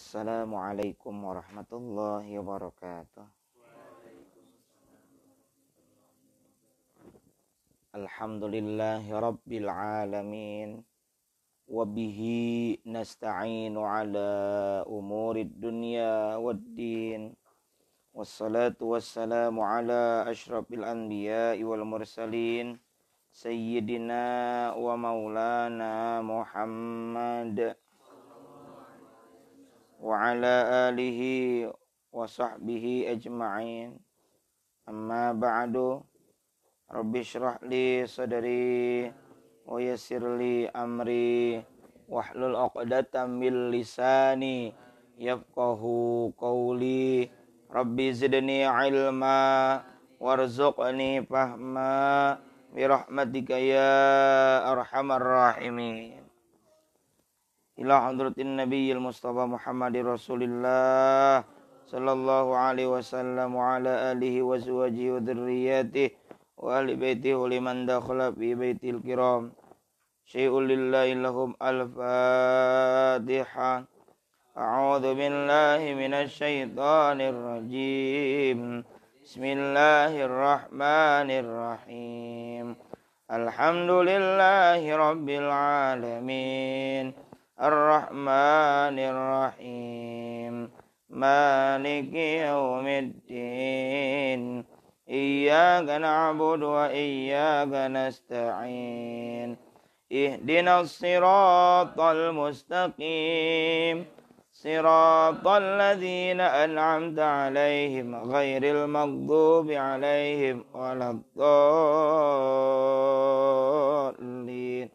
Assalamualaikum warahmatullahi wabarakatuh. Alhamdulillahi rabbil alamin. Wabihi nasta'inu ala umurid dunya waddin. Wassalatu wassalamu ala ashrafil anbiya'i wal mursalin. Sayyidina wa maulana Muhammad wa ala alihi wa sahbihi ajma'in. Amma ba'du. Rabbi syrah li sadri wa yassir li amri wahlul 'uqdatam min lisani yafqahu qawli. Rabbi zidni ilma warzuqni fahma bi rahmatika ya arhamar rahimin. Ila hadratin nabiyil mustafa Muhammadir Rasulillah sallallahu alaihi wasallam wa ala alihi wa azwajihi wa dzurriyyatihi wa ahli baitihi wa liman dakhala fi baitil kiram. Syai'ul lillahi lahum al-Fatihah. A'udzu billahi minasy syaithanir rajim. Bismillahirrahmanirrahim. Alhamdulillahi rabbil alamin. Ar-Rahmanir-Rahim. Maliki yaumiddin. Iyyaka na'budu wa iyyaka nasta'in. Ihdinas siratal mustaqim. Siratal ladzina an'amta 'alaihim ghairil maghdubi 'alaihim waladdallin.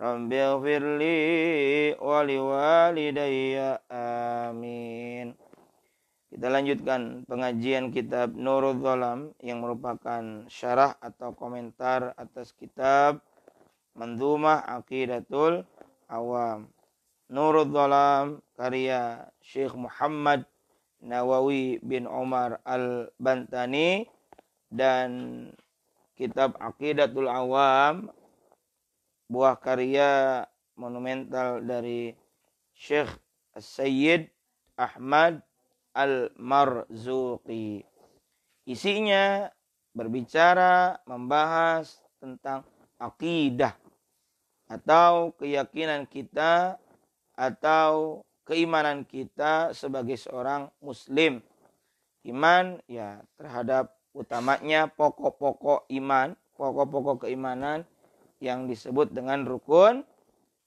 Rabbighfirli wa liwalidayya amin. Kita lanjutkan pengajian kitab Nurul Dhalam yang merupakan syarah atau komentar atas kitab Mandhumah Aqidatul Awam. Nurul Dhalam karya Syekh Muhammad Nawawi bin Umar Al-Bantani dan kitab Aqidatul Awam buah karya monumental dari Syekh Sayyid Ahmad Al-Marzuqi. Isinya berbicara, membahas tentang akidah atau keyakinan kita atau keimanan kita sebagai seorang muslim. Iman ya terhadap utamanya pokok-pokok iman, pokok-pokok keimanan yang disebut dengan rukun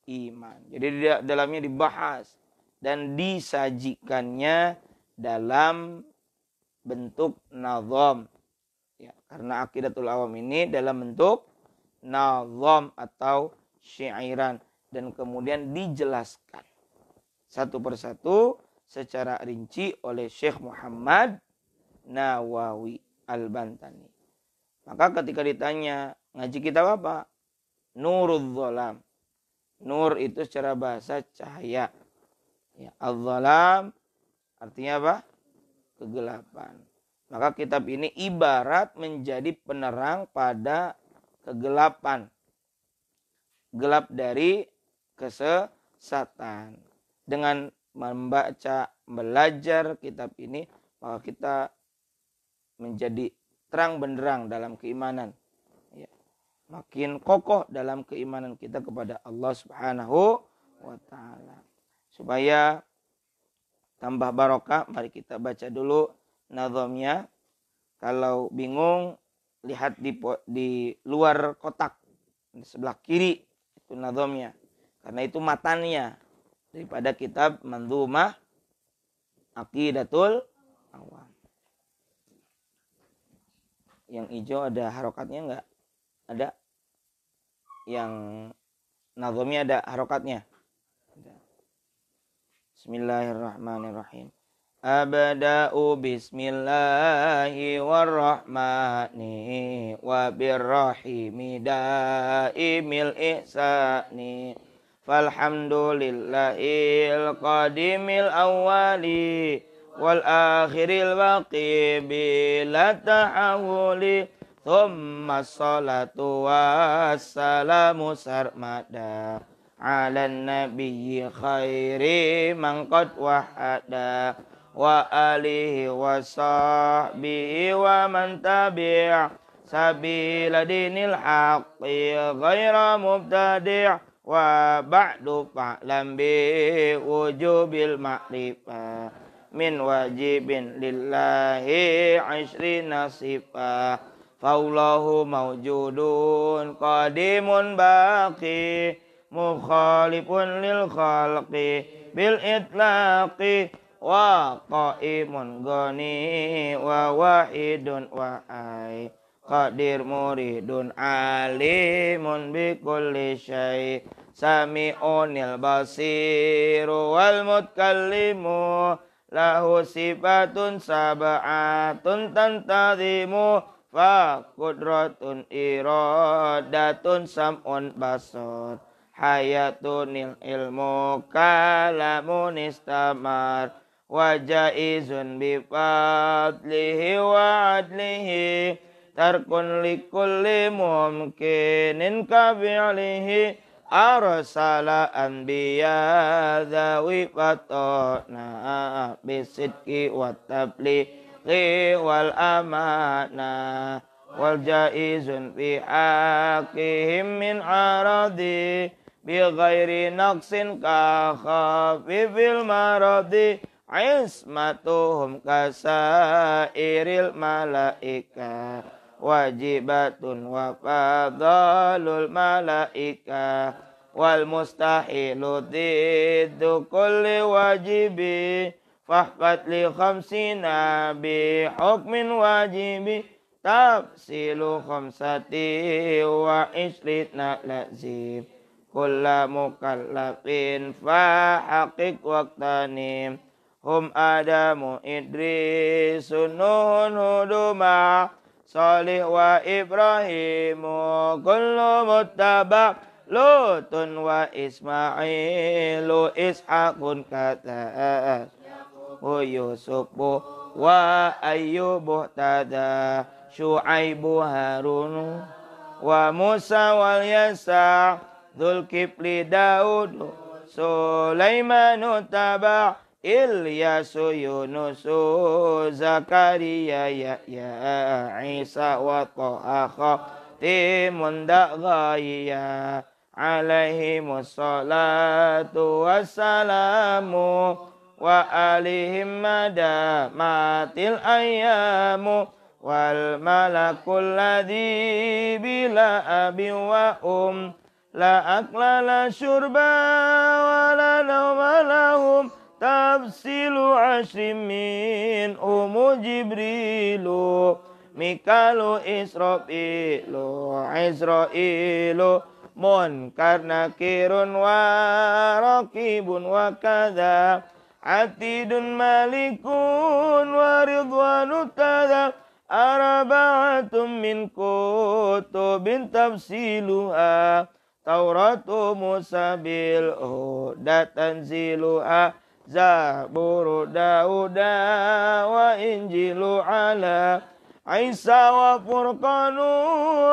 iman. Jadi di dalamnya dibahas dan disajikannya dalam bentuk nazam. Ya, karena Aqidatul Awam ini dalam bentuk nazam atau syairan dan kemudian dijelaskan satu persatu secara rinci oleh Syekh Muhammad Nawawi Al-Bantani. Maka ketika ditanya ngaji kitab apa? Nurul Dhalam. Nur itu secara bahasa cahaya. Ya, Al-Dhalam artinya apa? Kegelapan. Maka kitab ini ibarat menjadi penerang pada kegelapan. Gelap dari kesesatan. Dengan membaca, belajar kitab ini, maka kita menjadi terang benderang dalam keimanan. Ya. Makin kokoh dalam keimanan kita kepada Allah Subhanahu wa ta'ala. Supaya tambah barokah, mari kita baca dulu nazamnya. Kalau bingung, lihat di luar kotak, di sebelah kiri, itu nazamnya. Karena itu matannya daripada kitab Mandhumah Aqidatul Awam. Yang hijau ada harokatnya enggak? Ada? Yang nazamnya ada harokatnya? Ada. Bismillahirrahmanirrahim. Abda'u bismillahi warrahmani wa birrahimi daimil ihsani. Falhamdulillahil qadimil awwali wal akhiril baqi bila ta'awuli. Thumma salatu wassalamu sarmada ala nabiyyi khairi man qad wahada wa alihi wa sahbihi wa man tabi' sabila dinil haqqi ghaira mubtadi' wa ba'du fa'lam bi wujubil ma'rifah min wajibin lillahi 'ishrina sifah faullahu mawjudun qadimun baqi mukhalifun lil khalqi bil itlaqi wa qaimun ghani wa wahidun wa ai qadir muridun alimun bi kulli syai sami'unil basiru wal mutakallimu lahu sifatun sab'atun tantazimu fa qudratun iradatun sam'un basar hayatunil ilmu kalamun istamar wa jaizun bi fadlihi wa adlihi tarkun likulli mumkinin ka fi'lihi arsala anbiya dhawi fatona bisidki wa tablighi wal amana wal jaizun fi haqqihim min aradi bi ghairi naqsin ka khafifil maradi ismatuhum kasairil malaika wajibatun wa fadalul malaika wal mustahilu diddu kulli wajibi fahfat li khamsina bi hukmin wajibi tafsilu khamsati wa ishrina lazim kulla mukallafin fa haqiq waqtanim hum adamu idrisun nuhun huduma Salih wa Ibrahimu kullu muttaba Lutun wa Ismailu Ishaqun kata Yusufu wa Ayyubu tada Syu'aibu Harun wa Musa wal Yasa Dzulkifli Daud Sulaimanu taba Ilyasu Yunusu Zakaria Yahya Isa wa Taha Khatimun Da'ghaya alaihimus salatu wassalamu wa alihim madamatil ayyamu wal malakul ladhi bila abi wa la akla la syurba wa la nawma lahum tafsilu ashrim min Jibrilu Mikalu Isra'ilu Munkar nakirun wa raqibun wa kadha Atidun malikun wa ridwanu tadha Arba'atum min kutubin tafsiluha Tauratu Musa bil huda tanziluha Zaburu Dauda wa Injilu ala Isa wa Furqanu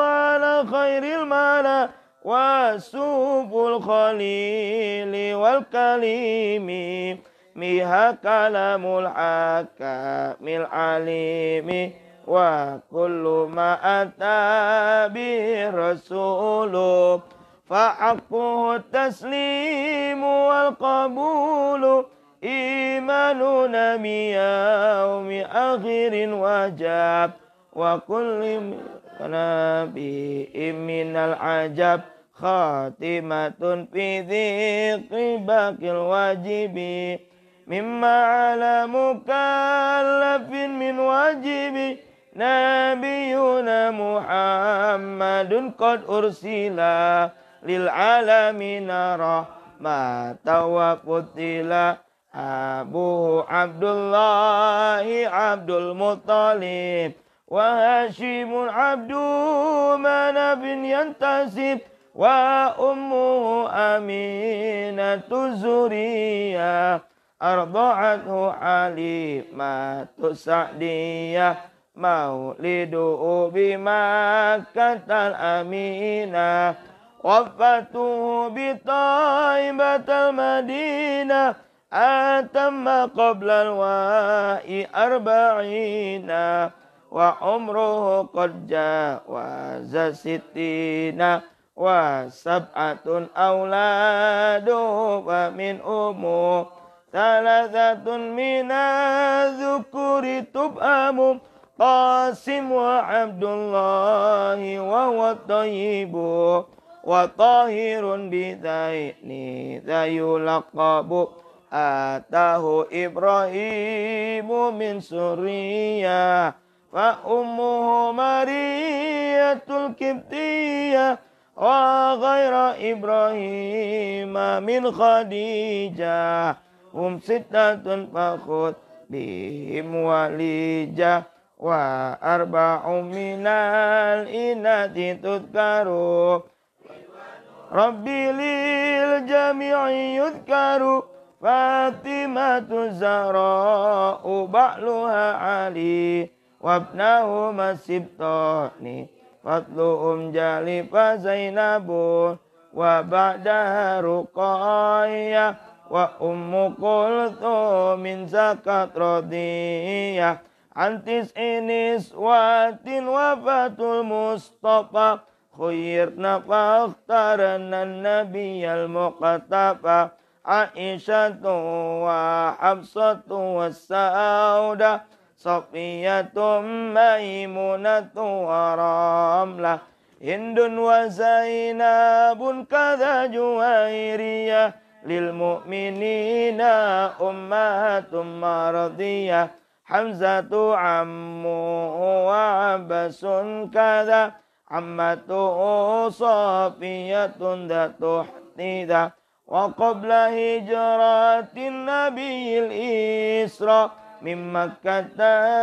ala khairil mala wa subul khalili wal kalimi miha kalamul hakamil alimi wa kullu ma ata bi rasulu fa haqquhu taslimu wal qabulu imanuna biyaumi akhirin wajab wa kulli nabi'in minal ajab khatimatun fi dhikri bakil wajibi mimma ala mukallafin min wajibi nabiyuna Muhammadun qad ursila lil alamina rahmatan wa putila Abu Abdullahi Abdul Muttalib wa Hashimun Abdu Manabin yantasib wa ummu Aminatu Zuriyah arda'athu Halimatu Sa'diyah maulidu bi Makkatal Aminah وفاته بطيبة المدينة أتم قبل الوحي 40 وعمره قد جاوز 60 وسبعة أولاده ومن أمه 3 من الذكور تبهم قاسم وعبد الله وهو الطيب وطاهر بذين ذا يلقب آتاه إبراهيم من سوريا فأمه مرية الكبتية وغير إبراهيم من خديجة هم 6 فخذ بهم وليجة و4 من الإناث تذكر ربي للجميع يذكر فاطمة الزهراء بعلها علي وابنهما السبطان فضلهم جالي فزينب وبعدها رقية وأم كلثوم زكت رضية عن 9 نسوة وفاة المصطفى خيرنا فاخترنا النبي المقتفى عائشة وحفصة والسودة صفية ميمونة ورملة هند وزينب كذا جويرية للمؤمنين أمهات مرضية حمزة عمه وعبس كذا عمته صافية ذات احتذا وقبل هجرة النبي الإسراء من مكة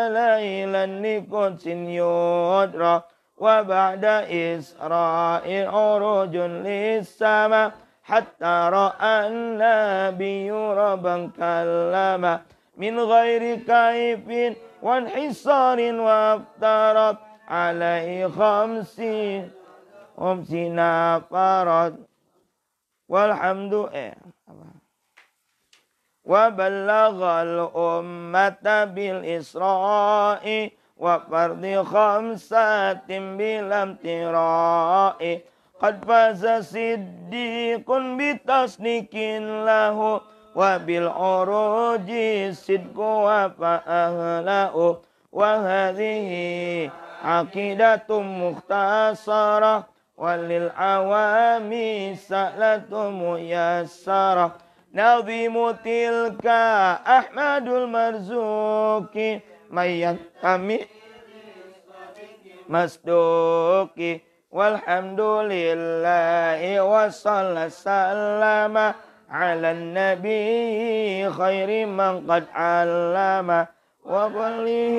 ليلا لقدس يدرى وبعد إسراء عروج للسماء حتى رأى النبي ربا كلما من غير كيف وانحصار وافترض عليه 50 فرض والحمد وبلغ الأمة بالإسراء وفرض 5 بلا امتراء قد فاز صديق بتصديق له وبالعروج الصدق وفأهله وهذه عقيدة مختصرة وللعوام سألة ميسرة نظيم تلك أحمد المرزوق من ينتمي مصدوق والحمد لله وصلى السلام على النبي خير من قد علم وكله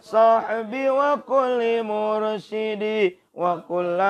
صاحبي وكل مرشدي وكل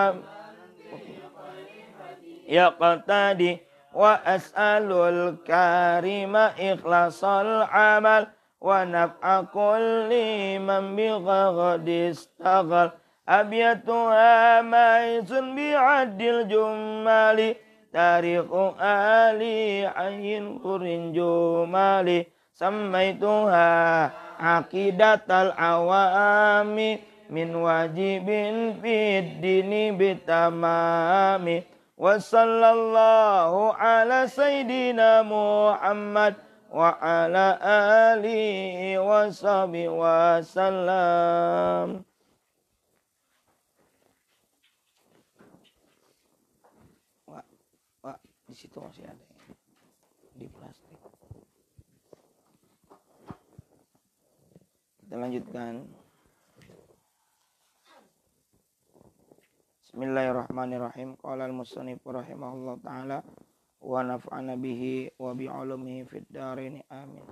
يقتدي وأسأل الكريم إخلاص العمل ونفع كل من بغض استغل أبيتها ميز بعد الجمال تاريخ آلي عين قرن جمالي سميتها عقيدة العوام من واجب في الدين بتمام وصلى الله على سيدنا محمد وعلى آله وصحبه وسلم. Wah, di situ masih ada di plastik. Kita lanjutkan. Bismillahirrahmanirrahim. Qala al-musannif rahimahullah ta'ala wa naf'ana bihi wa bi'ulumihi fid dharain amin.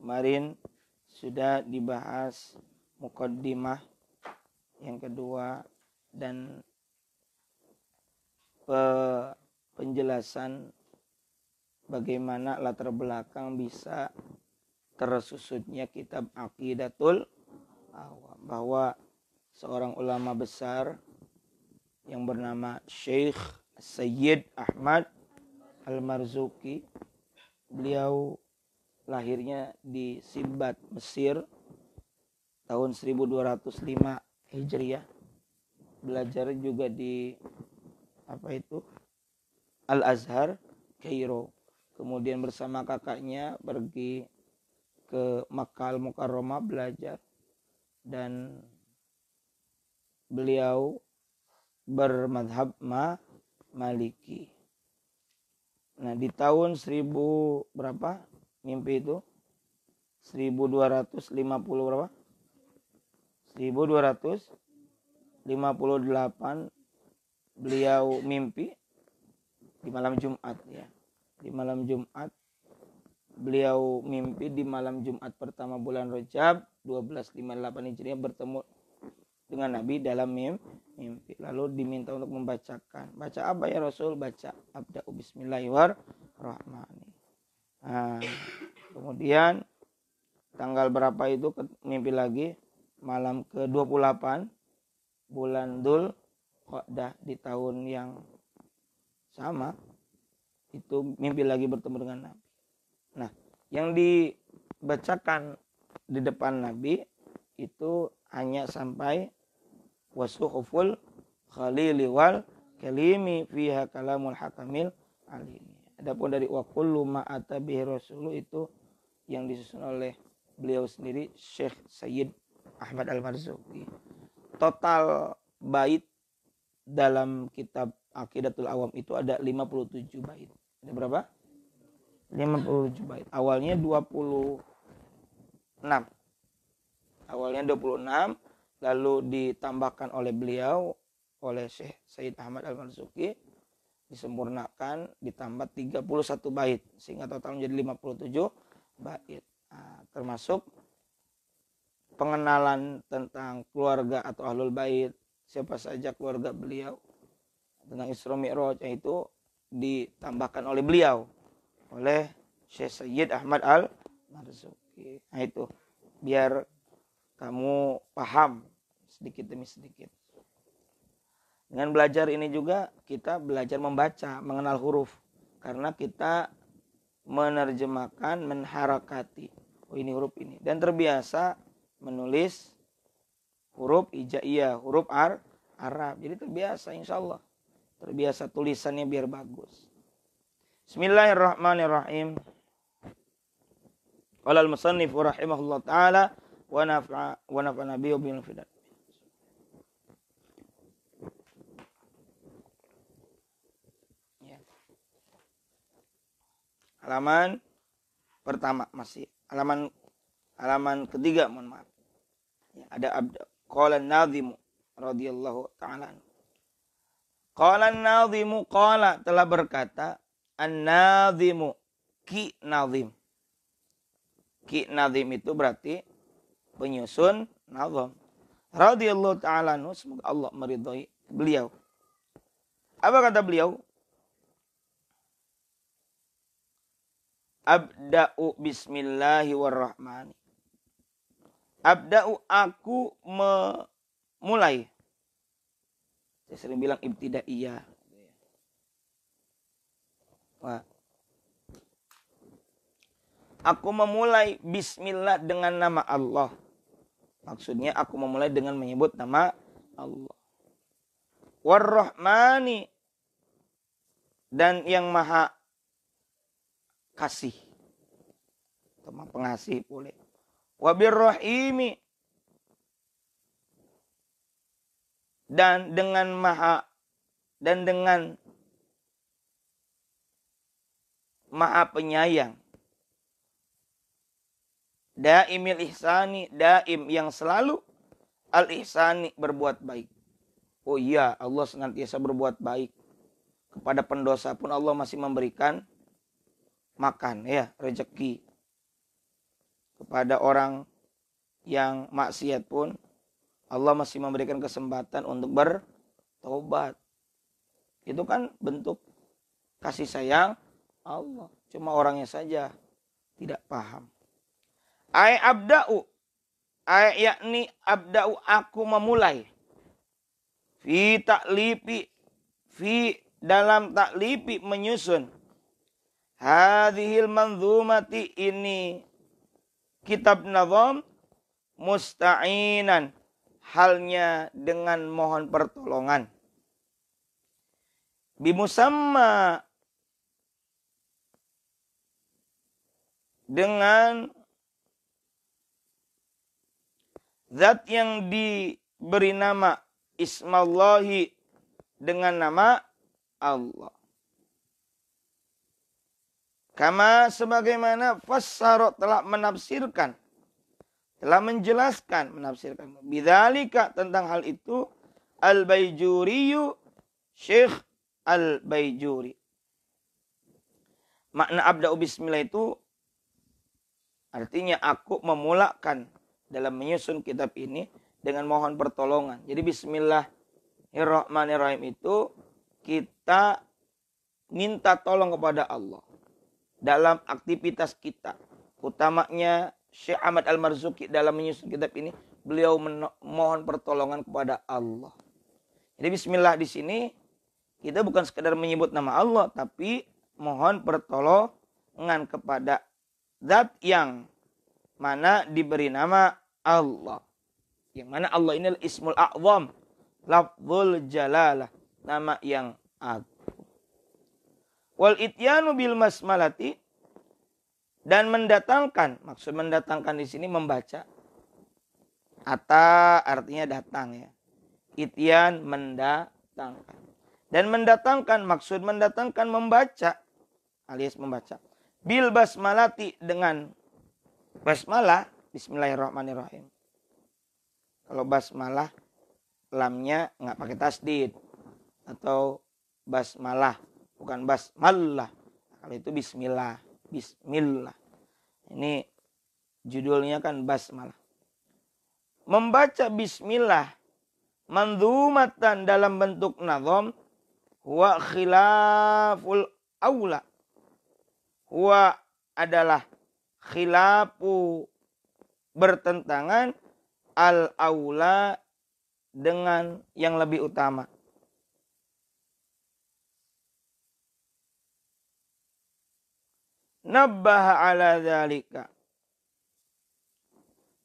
Kemarin sudah dibahas muqaddimah yang kedua dan penjelasan bagaimana latar belakang bisa tersusutnya kitab Aqidatul Awam. bahwa seorang ulama besar yang bernama Syekh Sayyid Ahmad Al-Marzuki, beliau lahirnya di Sibat, Mesir tahun 1205 Hijriah. Belajar juga di Al-Azhar, Kairo. Kemudian bersama kakaknya pergi ke Makkah Al-Mukarramah belajar. Dan beliau bermadhab Maliki. Nah, di tahun 1000 berapa? Mimpi itu 1250 berapa? 1258 beliau mimpi di malam Jumat ya. Di malam Jumat beliau mimpi di malam Jumat pertama bulan Rajab 1258 Hijriah bertemu dengan Nabi dalam mimpi. Lalu diminta untuk membacakan. Baca apa ya Rasul? Baca Abda'u Bismillahirrahmanirrahim. Nah, kemudian tanggal berapa itu mimpi lagi? Malam ke-28 bulan Dzul Qa'dah di tahun yang sama. Itu mimpi lagi bertemu dengan Nabi. Nah, yang dibacakan di depan Nabi itu hanya sampai wasuhuful khalili wal kalimi fiha kalamul hakamil alimi. Adapun dari wa kullu ma atabihi rasulu itu yang disusun oleh beliau sendiri Syekh Sayyid Ahmad Al-Marzuki. Total bait dalam kitab Aqidatul Awam itu ada 57 bait. Ada berapa? 57 bait. Awalnya 26. Awalnya 26, lalu ditambahkan oleh beliau, oleh Syekh Sayyid Ahmad Al-Marzuki, disempurnakan, ditambah 31 bait, sehingga total menjadi 57 bait. Nah, termasuk pengenalan tentang keluarga atau ahlul bait, siapa saja keluarga beliau, tentang Isra Mi'raj itu ditambahkan oleh beliau, oleh Syekh Sayyid Ahmad Al-Marzuki. Nah itu, biar kamu paham sedikit demi sedikit. Dengan belajar ini juga kita belajar membaca, mengenal huruf. Karena kita menerjemahkan, menharakati. Oh ini huruf ini. Dan terbiasa menulis huruf hijaiyah, huruf Arab. Jadi terbiasa insya Allah. Terbiasa tulisannya biar bagus. Bismillahirrahmanirrahim. Qala al-musannif rahimahullah ta'ala wa nafa'ana bihi wa bil fidan. Halaman pertama masih halaman ketiga, mohon maaf. Ya, ada qala an-nadhimu radhiyallahu ta'ala. Qala an-nadhimu, qala telah berkata an-nadhimu, Ki Nadhim. Ki Nadhim itu berarti penyusun nazam. Radhiyallahu ta'ala anhu, semoga Allah meridhai beliau. Apa kata beliau? Abda'u bismillahirrahmanirrahim. Abda'u, aku memulai. Saya sering bilang ibtidaiyah. Wah. Aku memulai bismillah dengan nama Allah. Maksudnya aku memulai dengan menyebut nama Allah. War-Rahmani, dan yang maha kasih. Maha pengasih boleh. Wabir-Rahimi, dan dengan maha penyayang. Daimil ihsani, daim yang selalu al-ihsani berbuat baik. Oh iya, Allah senantiasa berbuat baik. Kepada pendosa pun Allah masih memberikan makan, ya, rezeki. Kepada orang yang maksiat pun Allah masih memberikan kesempatan untuk bertobat. Itu kan bentuk kasih sayang Allah. Cuma orangnya saja tidak paham. Ai abda'u, yakni abda'u aku memulai. Fi ta'lifi, fi dalam ta'lifi menyusun. Hadhil manzumati ini kitab nazam musta'inan halnya dengan mohon pertolongan. Bimusamma dengan zat yang diberi nama Ismallahi dengan nama Allah. Kama sebagaimana fassara telah menafsirkan, telah menjelaskan, menafsirkan. Bidzalika tentang hal itu Al-Baijuriyu, Syekh Al-Baijuri. Makna abda'u bismillah itu artinya aku memulakan dalam menyusun kitab ini dengan mohon pertolongan. Jadi bismillahirrahmanirrahim itu kita minta tolong kepada Allah dalam aktivitas kita. Utamanya Syekh Ahmad Al-Marzuki dalam menyusun kitab ini, beliau memohon pertolongan kepada Allah. Jadi bismillah di sini kita bukan sekedar menyebut nama Allah, tapi mohon pertolongan kepada zat yang mana diberi nama Allah. Yang mana Allah ini ismul a'zam, lafzul jalalah, nama yang agung. Wal ityanu bil basmalati, dan mendatangkan, maksud mendatangkan di sini membaca. Ata artinya datang ya. Ityan mendatangkan. Dan mendatangkan, maksud mendatangkan membaca alias membaca. Bil basmalati dengan basmalah, bismillahirrahmanirrahim. Kalau basmalah lamnya nggak pakai tasdid atau basmalah, bukan basmalah. Kalau itu bismillah, bismillah. Ini judulnya kan basmalah. Membaca bismillah manzumatan dalam bentuk nazam huwa khilaful aula. Huwa adalah khilafu bertentangan al-aula dengan yang lebih utama. Nabbaha ala dzalika,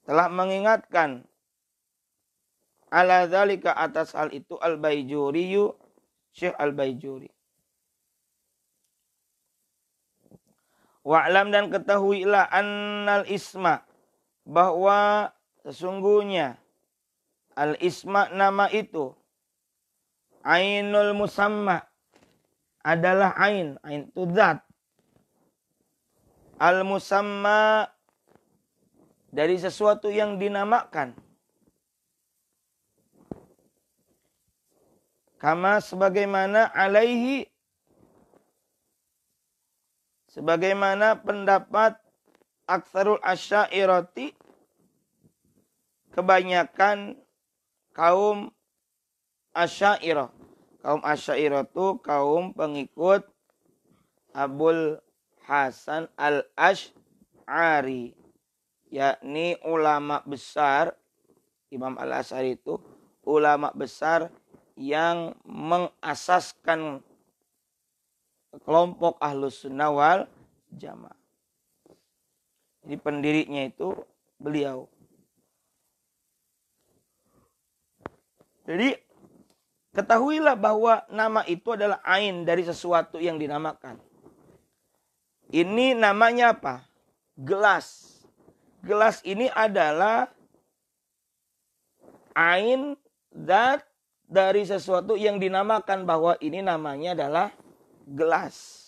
telah mengingatkan ala dzalika atas hal itu Al-Baijuriyu, Syekh Al-Baijuri. Wa'lam dan ketahuilah annal isma, bahwa sesungguhnya al-isma nama itu ainul musamma adalah ain itu zat. Al-musamma dari sesuatu yang dinamakan. Kama sebagaimana alaihi, sebagaimana pendapat aktsarul asy'ariyati, kebanyakan kaum Asy'ariyah. Kaum Asy'ariyah itu kaum pengikut Abul Hasan Al-Asy'ari, yakni ulama besar. Imam Al-Asy'ari itu ulama besar yang mengasaskan kelompok Ahlus Sunnah wal Jamaah. Jadi pendirinya itu beliau. Jadi ketahuilah bahwa nama itu adalah ain dari sesuatu yang dinamakan. Ini namanya apa? Gelas. Gelas ini adalah ain zat dari sesuatu yang dinamakan bahwa ini namanya adalah gelas.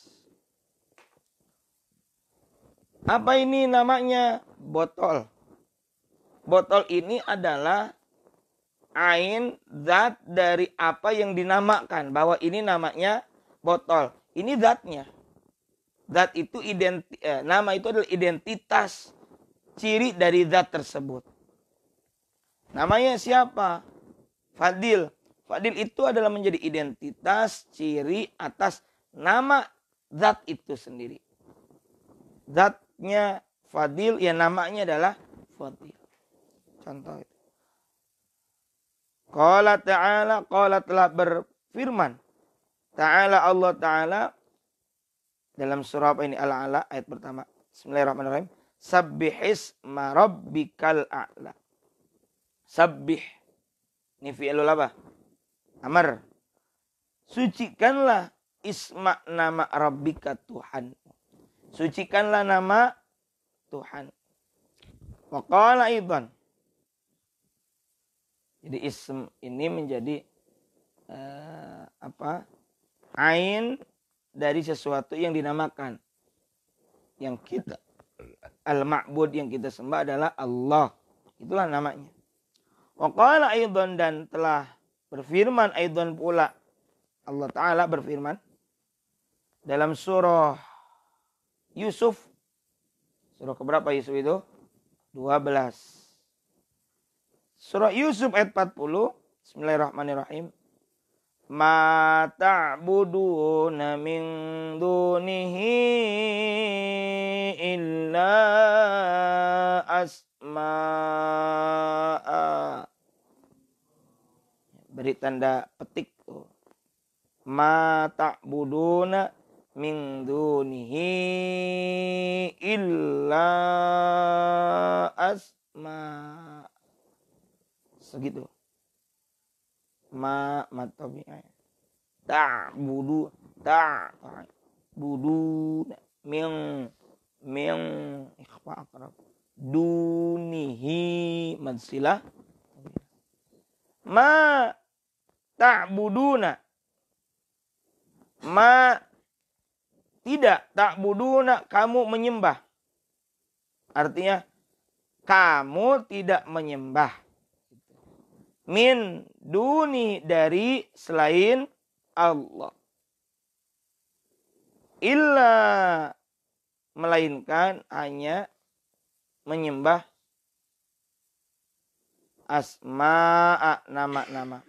Apa ini namanya? Botol. Botol ini adalah ain zat dari apa yang dinamakan bahwa ini namanya botol. Ini zatnya. Zat itu nama itu adalah identitas ciri dari zat tersebut. Namanya siapa? Fadil. Fadil itu adalah menjadi identitas ciri atas nama zat itu sendiri. Zatnya Fadil, ya namanya adalah Fadil. contoh itu. Qala ta'ala, qala telah berfirman. Ta'ala Allah Ta'ala dalam surah apa ini? Al-A'la ayat pertama. Bismillahirrahmanirrahim. Sabbihisma rabbikal a'la. Sabbih. Ini fi'lul apa? Amar. Sucikanlah isma nama rabbika Tuhan. Sucikanlah nama Tuhan. Wa qala aidan. Jadi ism ini menjadi ain dari sesuatu yang dinamakan. Yang kita al-ma'bud yang kita sembah adalah Allah. Itulah namanya. Wa qala aidan, dan telah berfirman aidan pula. Allah Ta'ala berfirman dalam surah Yusuf. Surah keberapa Yusuf itu? 12. Surah Yusuf ayat 40. Bismillahirrahmanirrahim. Ma ta'buduna min dunihi illa asma'a. Beri tanda petik tuh. Ma ta'buduna min dunihi illa asma'. Segitu. Matabi'ah. Ta'budu min ikhfa aqrab. Dunihi madsilah. Ma ta'buduna. Ma tidak ta'buduna, kamu menyembah. Artinya kamu tidak menyembah. Min duni, dari selain Allah. Illa, melainkan hanya menyembah asma'a, nama-nama.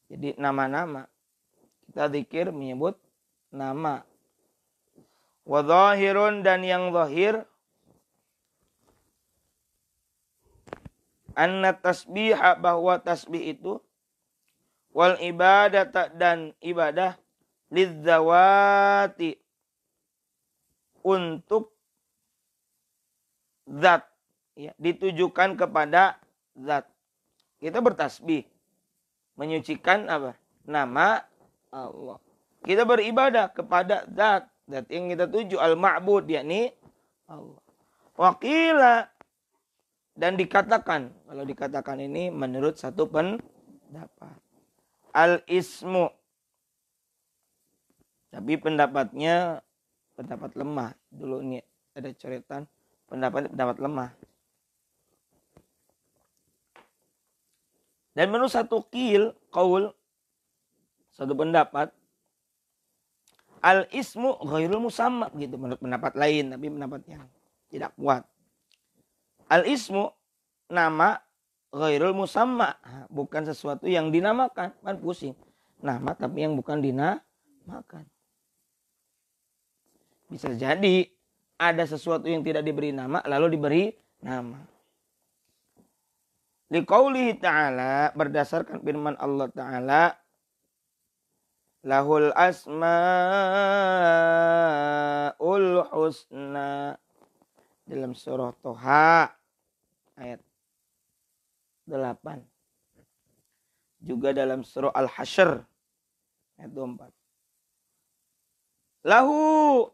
Jadi nama-nama. Kita zikir menyebut nama. Wa zahirun, dan yang zahir. Anna tasbiha, bahwa tasbih itu. Wal ibadah, dan ibadah. Lidzawati, untuk zat. Ya, ditujukan kepada zat. Kita bertasbih. Menyucikan apa? Nama Allah. Kita beribadah kepada zat. Zat yang kita tuju, al-ma'bud, yakni Allah. Waqila, dan dikatakan. Kalau dikatakan ini menurut satu pendapat. Al-ismu. Tapi pendapatnya pendapat lemah. Dulu ini ada coretan. Pendapat lemah. Dan menurut satu qaul, satu pendapat, al-ismu ghairul musamma, gitu menurut pendapat lain, tapi pendapat yang tidak kuat. Al-ismu, nama, ghairul musamma, bukan sesuatu yang dinamakan, kan pusing. Nama tapi yang bukan dinamakan. Bisa jadi ada sesuatu yang tidak diberi nama lalu diberi nama. Liqaulihi ta'ala, berdasarkan firman Allah Ta'ala, lahul asma'ul husna, dalam surah Toha ayat 8. Juga dalam surah Al-Hasyr ayat 24. Lahu,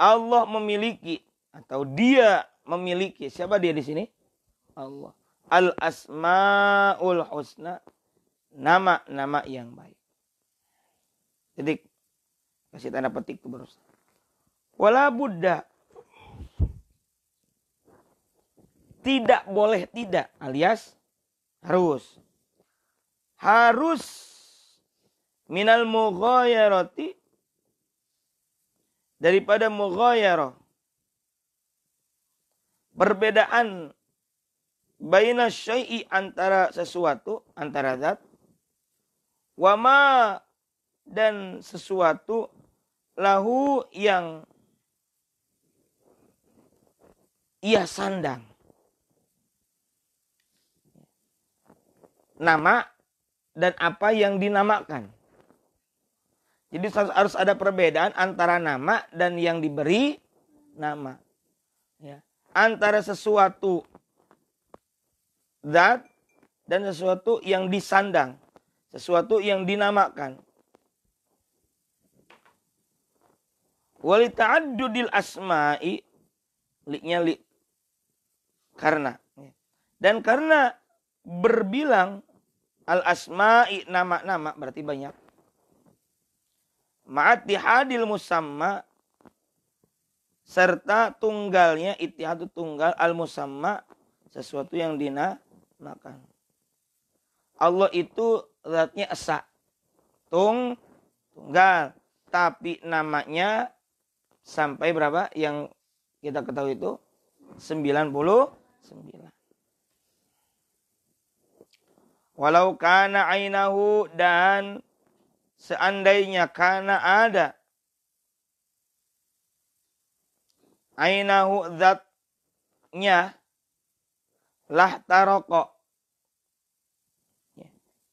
Allah memiliki, atau dia memiliki. Siapa dia di sini? Allah. Al-asma'ul husna, nama-nama yang baik. Jadi kasih tanda petik itu barusan. Wala budda, tidak boleh tidak, alias harus. Harus minal mughayarati, daripada mughayarah, perbedaan baina syai'i, antara sesuatu, antara zat, wama, dan sesuatu, lahu, yang ia sandang. Nama dan apa yang dinamakan. Jadi harus ada perbedaan antara nama dan yang diberi nama. Ya. Antara sesuatu zat dan sesuatu yang disandang. Sesuatu yang dinamakan. Walita'addudil asma'i. Liknya li. Karena. Dan karena berbilang al-asma'i nama-nama berarti banyak. Ma'atihadil musamma serta tunggalnya ittihadu tunggal al-musamma sesuatu yang dinamakan. Allah itu zatnya esa. Tunggal. Tapi namanya sampai berapa yang kita ketahui itu? 99. Walau kana ainahu dan seandainya kana ada ainahu zatnya lah taroko.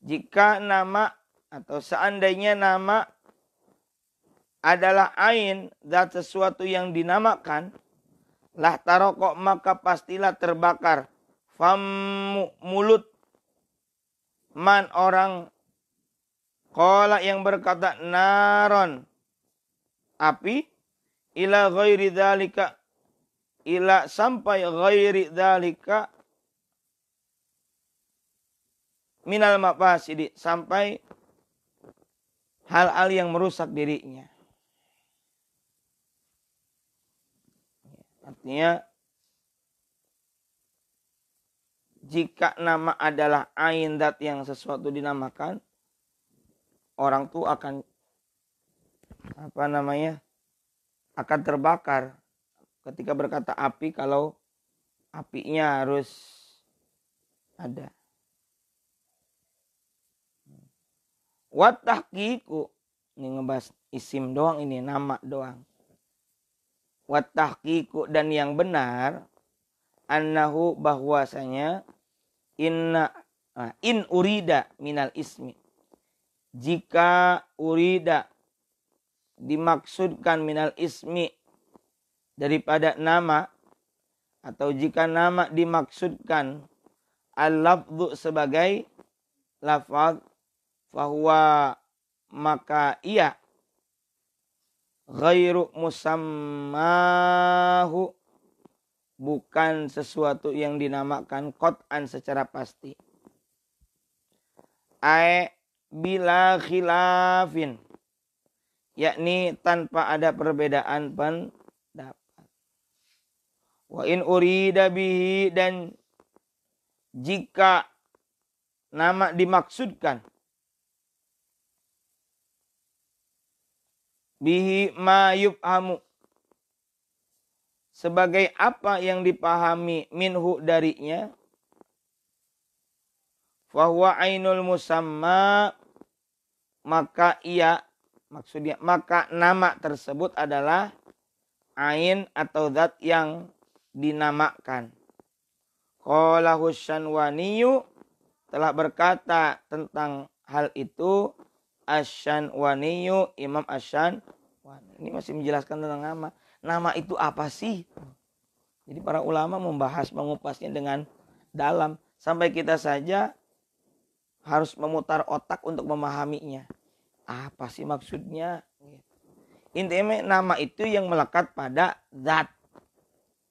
Jika nama atau seandainya nama adalah ain zat sesuatu yang dinamakan lah taroko maka pastilah terbakar mulut man orang qala yang berkata naron api ila ghairi dzalika ila sampai ghairi dzalika minal mafasidi sampai hal-hal yang merusak dirinya. Artinya jika nama adalah ain dat yang sesuatu dinamakan, orang tuh akan akan terbakar ketika berkata api kalau apinya harus ada. Wat tahqiqu ini ngebahas isim doang ini nama doang. Wat tahqiqu dan yang benar annahu bahwasanya in urida minal ismi. Jika urida dimaksudkan minal ismi daripada nama atau jika nama dimaksudkan al-lafdhu sebagai lafaz fahuwa maka ia ghairu musammahu bukan sesuatu yang dinamakan qat'an secara pasti. Bila khilafin yakni tanpa ada perbedaan pendapat. Wa in urida bihi dan jika nama dimaksudkan bihi ma yubhamu sebagai apa yang dipahami minhu darinya fahuwa ainul musamma maka maka nama tersebut adalah ain atau zat yang dinamakan. Qalahu Asy-Syanwaniyu telah berkata tentang hal itu Asy-Syanwaniyu Imam Asy-Syanwani. Ini masih menjelaskan tentang nama. Nama itu apa sih? Jadi para ulama mengupasnya dengan dalam sampai kita saja harus memutar otak untuk memahaminya. Apa sih maksudnya? Intinya nama itu yang melekat pada zat.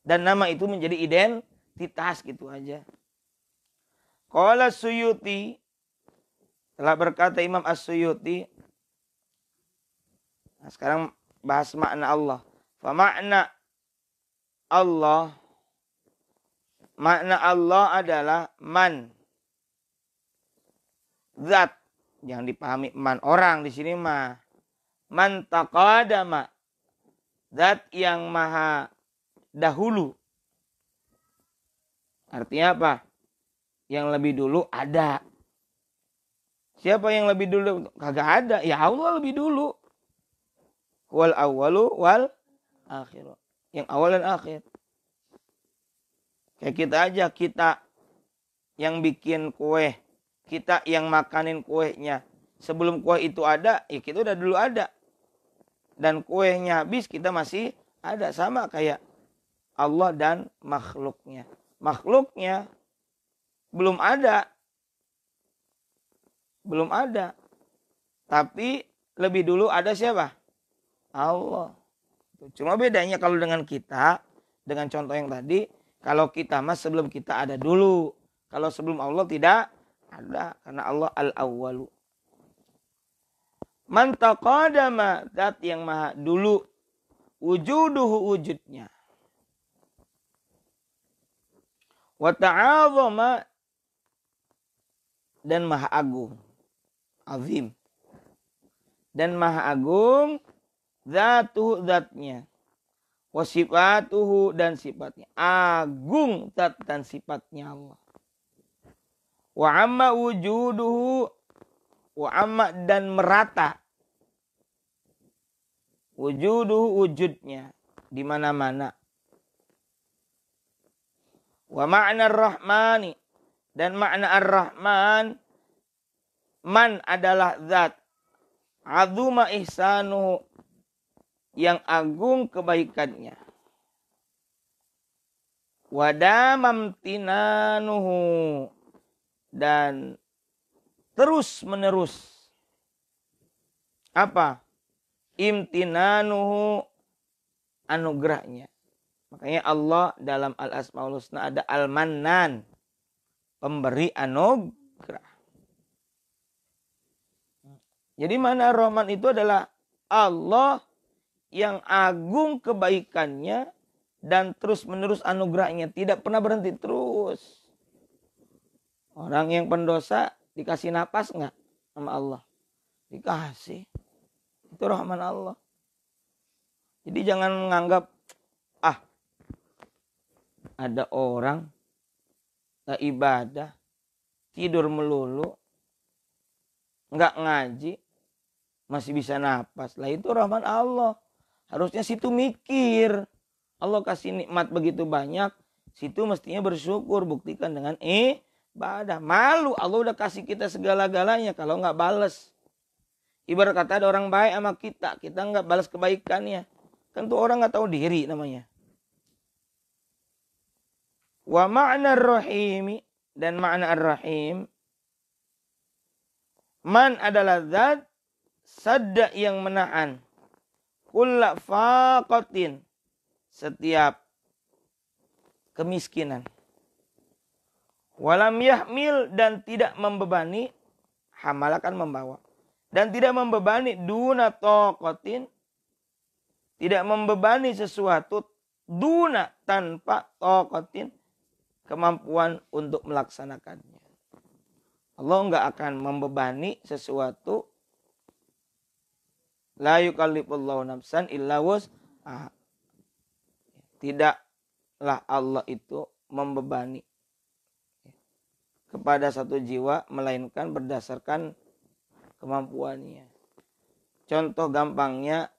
Dan nama itu menjadi identitas gitu aja. Qala Suyuti telah berkata Imam As-Suyuti. Nah, sekarang bahas makna Allah. Makna Allah adalah man. Zat. Jangan dipahami man orang di sini mah. Man taqadama. Zat yang maha dahulu. Artinya apa? Yang lebih dulu ada. Siapa yang lebih dulu? Kagak ada. Ya Allah lebih dulu. Wal awwalu wal akhir. Yang awal dan akhir. Kayak kita aja, kita yang bikin kue, kita yang makanin kuenya. Sebelum kue itu ada, ya kita udah dulu ada. Dan kuenya habis, kita masih ada. Sama kayak Allah dan makhluknya. Makhluknya belum ada. Belum ada. Tapi lebih dulu ada siapa? Allah. Cuma bedanya kalau dengan kita, dengan contoh yang tadi, kalau kita mas sebelum kita ada dulu. Kalau sebelum Allah tidak ada. Karena Allah al-awwalu. Man taqadama, zat yang maha dulu. Wujuduhu, wujudnya. Wa ta'azama, dan maha agung. Azim. Dan maha agung. Zatuhu, zatnya. Wa sifatuhu, dan sifatnya. Agung zat dan sifatnya Allah. Wa amma wujuduhu. Wa amma, dan merata. Wujuduhu, wujudnya. Di mana-mana. Wa ma'na ar-Rahmani, dan makna ar-Rahman, man adalah zat, azuma ihsanuhu, yang agung kebaikannya, wadamam tinanuhu, dan terus menerus apa? Imtinanuhu, anugerahnya. Makanya Allah dalam Al-Asmaul Husna ada Al-Mannan, pemberi anugerah. Jadi mana Rahman itu adalah Allah yang agung kebaikannya dan terus menerus anugerahnya. Tidak pernah berhenti, terus. Orang yang pendosa dikasih napas enggak sama Allah? Dikasih. Itu Rahman Allah. Jadi jangan menganggap ada orang gak ibadah, tidur melulu, gak ngaji, masih bisa napas. Lah itu Rahman Allah. Harusnya situ mikir. Allah kasih nikmat begitu banyak, situ mestinya bersyukur. Buktikan dengan ibadah. Malu Allah udah kasih kita segala-galanya kalau gak bales. Ibarat kata ada orang baik sama kita gak balas kebaikannya. Kan tuh orang gak tahu diri namanya. Wa ma'na ar-rahimi, dan makna ar-rahim, man adalah zat sadda yang menahan kulla faqatin, setiap kemiskinan, walam yahmil, dan tidak membebani, hamalakan membawa, dan tidak membebani duna taqatin, tidak membebani sesuatu duna, tanpa taqatin, kemampuan untuk melaksanakannya. Allah enggak akan membebani sesuatu. La yukallifullahu nafsan illa wus'aha. Tidaklah Allah itu membebani kepada satu jiwa melainkan berdasarkan kemampuannya. Contoh gampangnya,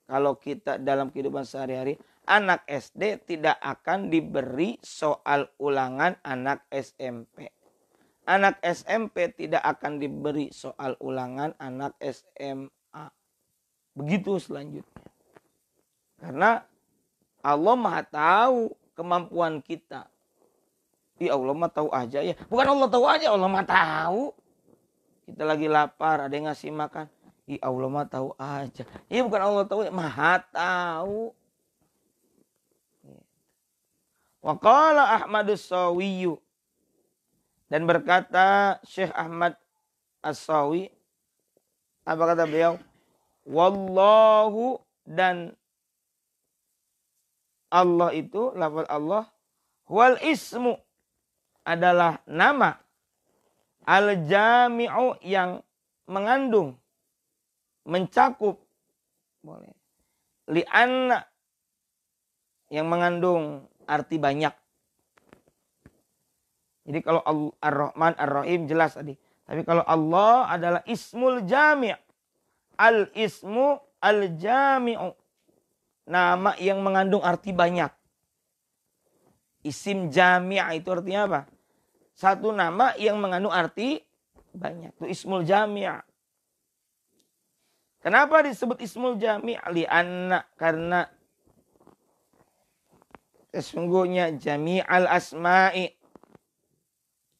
kalau kita dalam kehidupan sehari-hari, anak SD tidak akan diberi soal ulangan anak SMP. Anak SMP tidak akan diberi soal ulangan anak SMA. Begitu selanjutnya. Karena Allah Maha tahu kemampuan kita. Allah mah tahu aja ya. Bukan Allah tahu aja, Allah mah tahu. Kita lagi lapar, ada yang ngasih makan. Allah mah tahu aja. Bukan Allah tahu, Maha tahu. Wa qala Ahmad as-Sawi, dan berkata Syekh Ahmad as-Sawi, apa kata beliau? Wallahu, dan Allah itu, lafaz Allah, wal ismu, adalah nama, al-jami'u, yang mengandung, mencakup, boleh, li'anna, yang mengandung arti banyak. Jadi kalau Ar-Rahman, Ar-Rahim jelas tadi. Tapi kalau Allah adalah ismul jami'. Al-ismu al-jami'u. Nama yang mengandung arti banyak. Isim jami' itu artinya apa? Satu nama yang mengandung arti banyak. Itu ismul jami'. Kenapa disebut ismul jami'? Li'anna, karena sesungguhnya jami'al asma'i,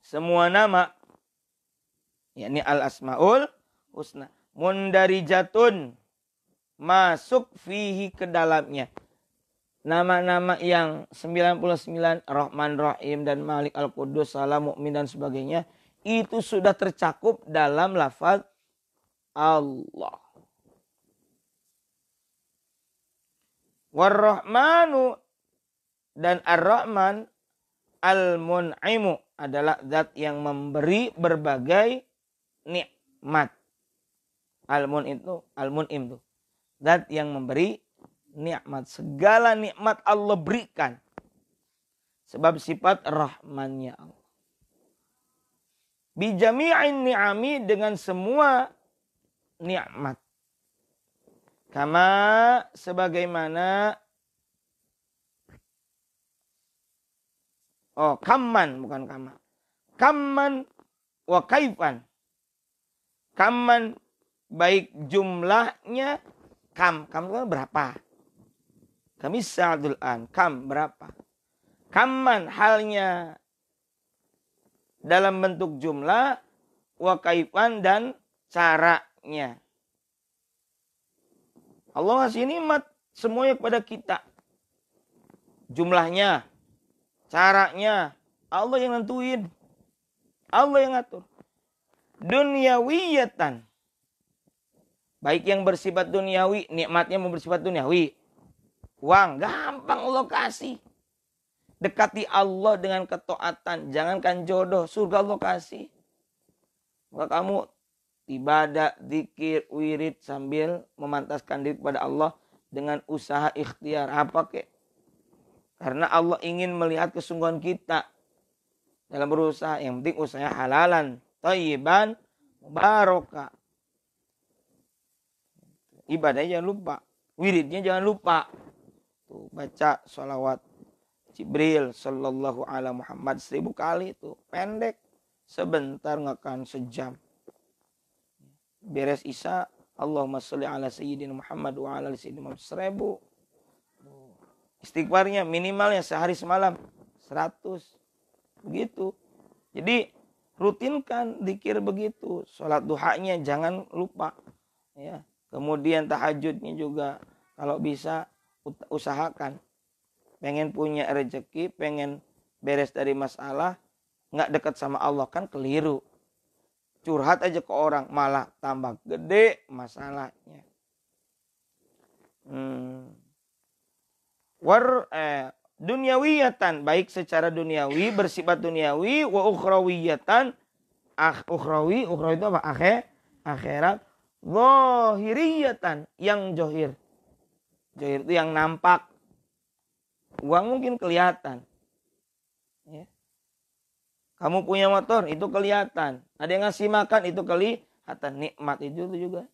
semua nama, yakni al asmaul husna, mundarijatun, masuk fihi ke dalamnya. Nama-nama yang 99, Rahman, Rahim, dan Malik, Al-Qudus, Salam, Mu'min, dan sebagainya, itu sudah tercakup dalam lafaz Allah. War-Rahmanu, dan Ar-Rahman, Al-Mun'imu, adalah zat yang memberi berbagai nikmat. Al-Mun'im itu zat yang memberi nikmat. Segala nikmat Allah berikan. Sebab sifat Rahmannya Allah. Bijami'in ni'ami, dengan semua nikmat. Kama, sebagaimana. Kamman, bukan kama. Kamman wa kaifan. Kamman, baik jumlahnya. Kam itu berapa? Kami sa'adul an. Kam, berapa? Kamman, halnya dalam bentuk jumlah. Wa kaifan, dan caranya. Allah ngasih nikmat semuanya kepada kita. Jumlahnya, caranya, Allah yang nentuin. Allah yang ngatur. Dunyawiyatan, baik yang bersifat duniawi, nikmatnya mau bersifat duniawi. Uang, gampang Allah kasih. Dekati Allah dengan ketaatan. Jangankan jodoh, surga Allah kasih. Maka kamu ibadah, zikir, wirid sambil memantaskan diri kepada Allah dengan usaha ikhtiar. Apa kek? Karena Allah ingin melihat kesungguhan kita dalam berusaha. Yang penting usaha halalan, thayyiban, mubarakah. Ibadahnya jangan lupa. Wiridnya jangan lupa. Tuh, baca sholawat Jibril sallallahu ala Muhammad 1000 kali itu. Pendek. Sebentar nggak akan sejam. Beres Isya, Allahumma sholli ala sayyidina Muhammad wa ala sayyidina Muhammad 1000. Istighfarnya minimalnya sehari semalam 100. Begitu. Jadi rutinkan zikir begitu. Sholat duhanya jangan lupa. Ya. Kemudian tahajudnya juga kalau bisa usahakan. Pengen punya rezeki, pengen beres dari masalah, nggak dekat sama Allah, kan keliru. Curhat aja ke orang, malah tambah gede masalahnya. Dunyawiyatan, baik secara duniawi, bersifat duniawi, wa ukhrawiyatan, ukhrawi itu apa? Akhirat. Zahiriyatan, yang johir. Johir itu yang nampak. Uang mungkin kelihatan. Ya. Kamu punya motor, itu kelihatan. Ada yang ngasih makan, itu kelihatan. Nikmat itu juga.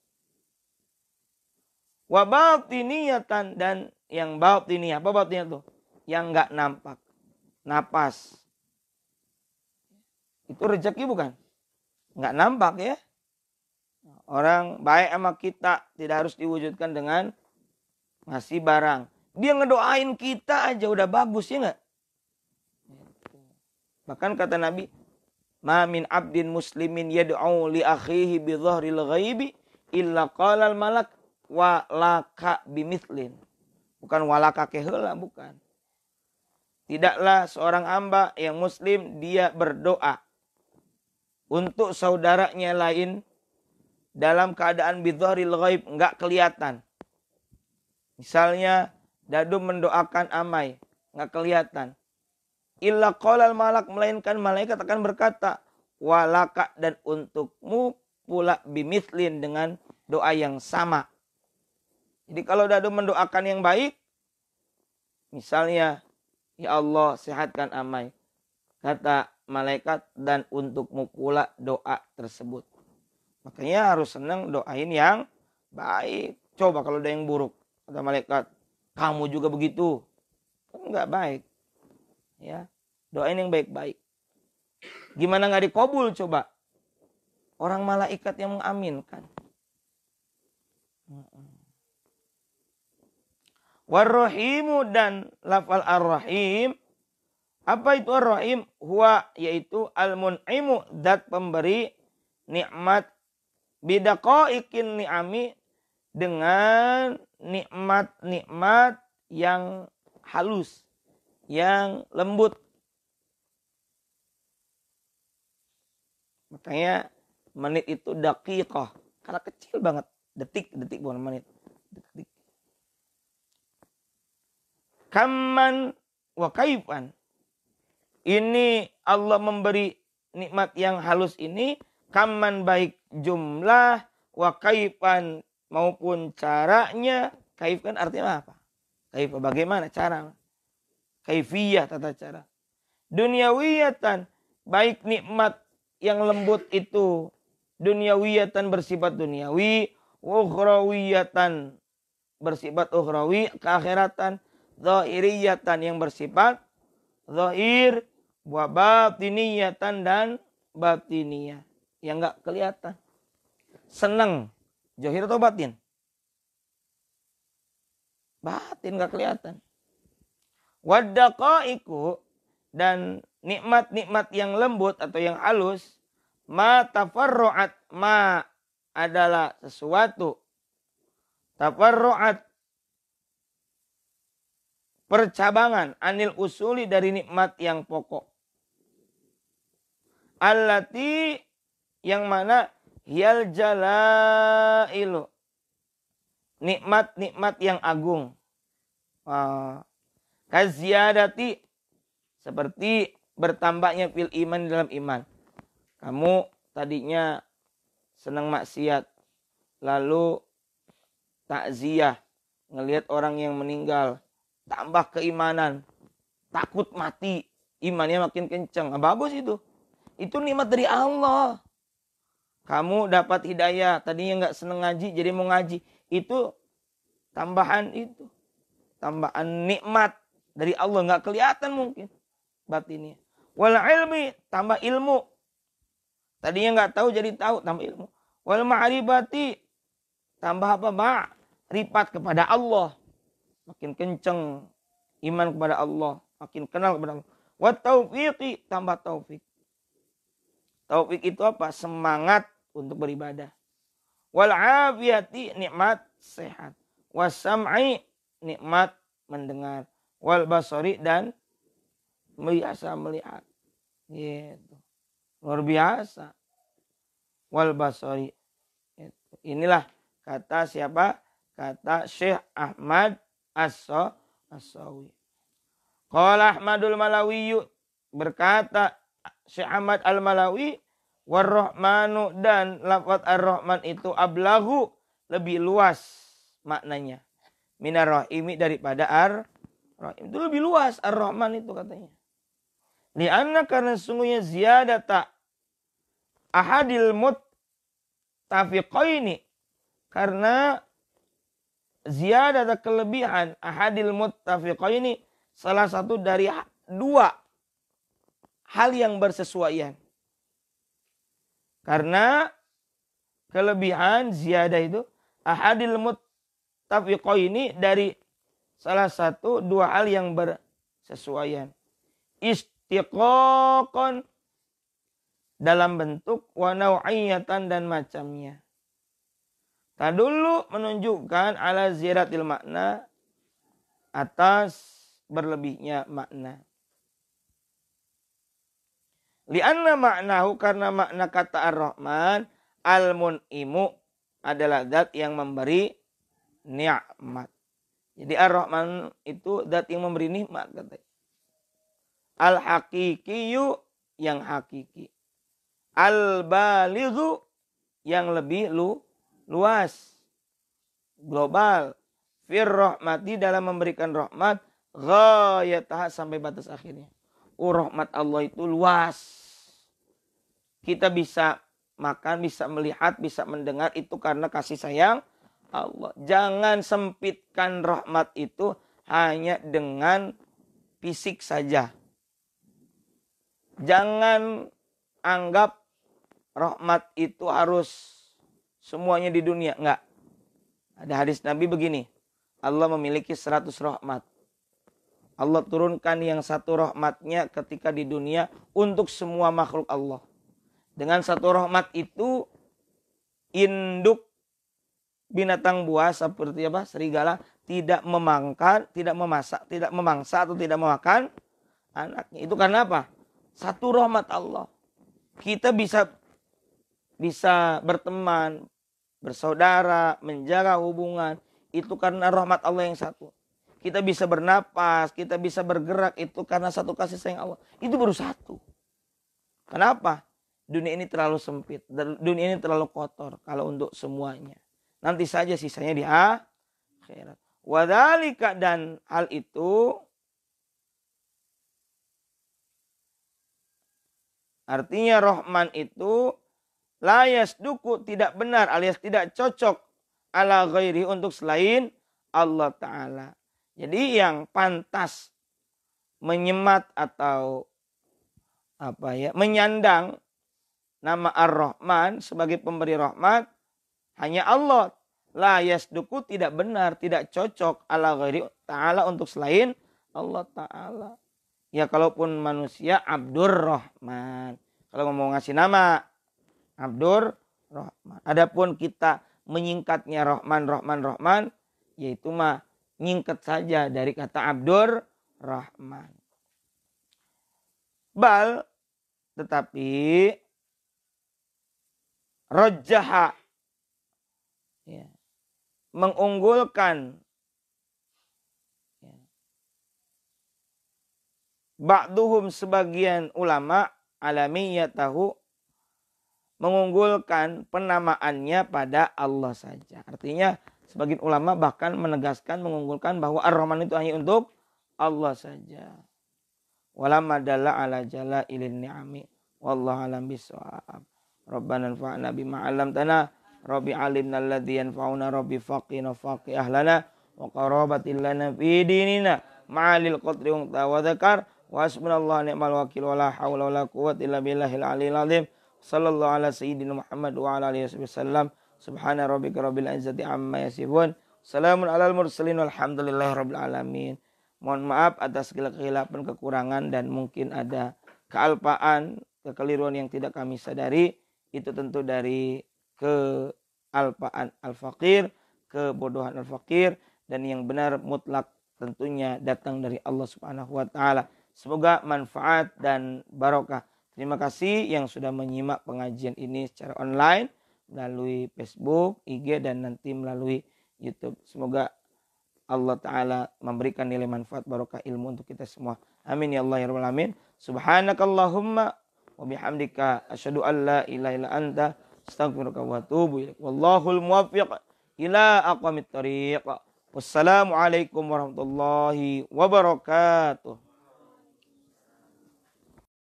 Wa batiniyatan, dan yang batiniyah. Apa batiniyah itu? Yang enggak nampak. Napas. Itu rezeki bukan? Enggak nampak ya. Orang baik sama kita tidak harus diwujudkan dengan ngasih barang. Dia ngedoain kita aja udah bagus ya enggak? Bahkan kata Nabi, ma min abdin muslimin yad'u li akhihi bi dhahril ghaibi illa qala al malak wa laka bimithlin. Bukan walaka keheula, bukan. Tidaklah seorang hamba yang muslim dia berdoa untuk saudaranya lain dalam keadaan bi dhahril ghaib, enggak kelihatan. Misalnya dadu mendoakan Amai, enggak kelihatan. Illa qalal malak, melainkan malaikat akan berkata, walaka, dan untukmu pula bimithlin, dengan doa yang sama. Jadi kalau dadu mendoakan yang baik, misalnya, ya Allah sehatkan Amai, kata malaikat, dan untukmu pula doa tersebut. Makanya harus senang doain yang baik. Coba kalau ada yang buruk, kata malaikat, kamu juga begitu, kan enggak baik. Ya, doain yang baik-baik. Gimana nggak dikabul coba? Orang malaikat yang mengaminkan. Warrahimu dan lafal ar-rahim. Apa itu ar-rahim? Huwa yaitu al-mun'imu, zat pemberi nikmat, bidaqaiqin ni'ami, dengan nikmat-nikmat yang halus, yang lembut. Makanya menit itu daqiqah, karena kecil banget. Detik bukan menit. Detik. Kamman wa kaifan. Ini Allah memberi nikmat yang halus ini. Kamman baik jumlah. Wa kaifan maupun caranya. Kaif kan artinya apa? Kaif bagaimana cara? Kaifiyah tata cara. Dunyawiyatan. Baik nikmat yang lembut itu. Dunyawiyatan bersifat duniawi. Ukhrawiyatan bersifat ukhrawi. Keakhiratan. Zahiriyatan yang bersifat zahir, wa batiniyatan dan batiniyah yang enggak kelihatan. Senang, zahir atau batin? Batin enggak kelihatan. Waddaqaiku dan nikmat-nikmat yang lembut atau yang halus, ma tafarru'at, ma adalah sesuatu, tafarru'at percabangan, anil usuli dari nikmat yang pokok. Allati yang mana hiyal jalailu, nikmat-nikmat yang agung. Kaziyadati, seperti bertambahnya fil iman dalam iman. Kamu tadinya senang maksiat, lalu takziah, ngelihat orang yang meninggal, tambah keimanan, takut mati, imannya makin kencang. Bagus itu. Itu nikmat dari Allah. Kamu dapat hidayah, tadinya nggak seneng ngaji, jadi mau ngaji. Itu tambahan itu. Tambahan nikmat dari Allah, nggak kelihatan mungkin batinnya. Wal ilmi, tambah ilmu. Tadinya nggak tahu jadi tahu, tambah ilmu. Wal ma'rifati, tambah apa? Ma'rifat kepada Allah. Makin kenceng iman kepada Allah. Makin kenal kepada Allah. Wa taufiqi, tambah taufik. Taufik itu apa? Semangat untuk beribadah. Wal afiyati, nikmat sehat. Was sam'i, nikmat mendengar. Wal basari, dan biasa melihat. Gitu. Luar biasa. Wal basari. Gitu. Inilah kata siapa? Kata Syekh Ahmad As-Sawi. Qala Ahmadul Malawi, berkata Syekh Ahmad Al-Malawi, War-Rahmanu, dan lafaz Ar-Rahman itu ablahu, lebih luas maknanya. Minar rahimi, daripada Ar-Rahim. Itu lebih luas Ar-Rahman itu katanya. Lianna, karena sungguhnya ziyadata ahadil muttafiqaini, karena ziyadata kelebihan ahadil muttafiqaini, salah satu dari dua hal yang bersesuaian. Karena kelebihan ziyadah itu ahadil muttafiqaini, dari salah satu dua hal yang bersesuaian. Istiqaqan, dalam bentuk, wa nau'iyatan, dan macamnya. Tadullu, menunjukkan ala ziyadatil makna, atas berlebihnya makna. Lianna maknahu, karena makna kata Ar-Rahman, al-mun'imu, adalah zat yang memberi nikmat. Jadi Ar-Rahman itu zat yang memberi nikmat katanya. Al-haqiqiyu, yang hakiki. Al-balighu, yang lebih luas, global. Fir rahmati, dalam memberikan rahmat, ghayataha, sampai batas akhirnya. Rahmat Allah itu luas. Kita bisa makan, bisa melihat, bisa mendengar, itu karena kasih sayang Allah. Jangan sempitkan rahmat itu hanya dengan fisik saja. Jangan anggap rahmat itu harus semuanya di dunia. Enggak. Ada hadis Nabi begini. Allah memiliki 100 rahmat. Allah turunkan yang satu rahmatnya ketika di dunia untuk semua makhluk Allah. Dengan satu rahmat itu, induk binatang buas seperti apa? Serigala tidak memangsa atau tidak memakan anaknya. Itu karena apa? Satu rahmat Allah. Kita bisa berteman, bersaudara, menjaga hubungan. Itu karena rahmat Allah yang satu. Kita bisa bernapas, kita bisa bergerak. Itu karena satu kasih sayang Allah. Itu baru satu. Kenapa? Dunia ini terlalu sempit. Dunia ini terlalu kotor kalau untuk semuanya. Nanti saja sisanya di akhirat. Wadhalika, dan hal itu artinya Rahman itu la yasduku, tidak benar alias tidak cocok ala ghairi, untuk selain Allah Ta'ala. Jadi yang pantas menyemat atau menyandang nama Ar-Rahman sebagai pemberi rahmat hanya Allah. La yasduku, tidak benar, tidak cocok ala ghairi ta'ala, untuk selain Allah Ta'ala. Ya kalaupun manusia Abdur Rahman. Kalau mau ngasih nama Abdur Rahman. Adapun kita menyingkatnya Rahman, yaitu mah nyingkat saja dari kata Abdur Rahman. Bal, tetapi rajjaha, ya, mengunggulkan, ya, ba'duhum, sebagian ulama, alamiyatahu, mengunggulkan penamaannya pada Allah saja. Artinya sebagian ulama bahkan menegaskan, mengunggulkan bahwa Ar-Rahman itu hanya untuk Allah saja. Walamma dalla ala jala ilin ni'ami. Wallahu alam bisawab. Rabbana anfa'na bima 'allamtana. Rabbi alimna alladhi yanfa'una. Rabbi faqina faqi ahlana. Wa qarabatil lana fi dinina. Ma'alil qadri wa dzakar. Wa hasbunallahu ni'mal wakil. Wa la hawla wa la quwwata illa billahil aliyil azim. Sallallahu ala sayyidina Muhammad wa ala alihi wasallam. Subhana rabbika rabbil izzati amma yasifun. Salamun alal mursalin walhamdulillahi rabbil alamin. Mohon maaf atas segala kehilapan, kekurangan, dan mungkin ada kealpaan, kekeliruan yang tidak kami sadari. Itu tentu dari kealpaan al-fakir, kebodohan al-fakir, dan yang benar mutlak tentunya datang dari Allah Subhanahu wa Ta'ala. Semoga manfaat dan barokah. Terima kasih yang sudah menyimak pengajian ini secara online melalui Facebook, IG, dan nanti melalui YouTube. Semoga Allah Ta'ala memberikan nilai manfaat barokah ilmu untuk kita semua. Amin ya Allah ya Rabbal Alamin. Subhanakallahumma wa bihamdika asyhadu an la ilaha illa anta astaghfiruka wa atubu ilaik. Wallahul muwaffiq ila aqwamit thariq. Wassalamualaikum warahmatullahi wabarakatuh.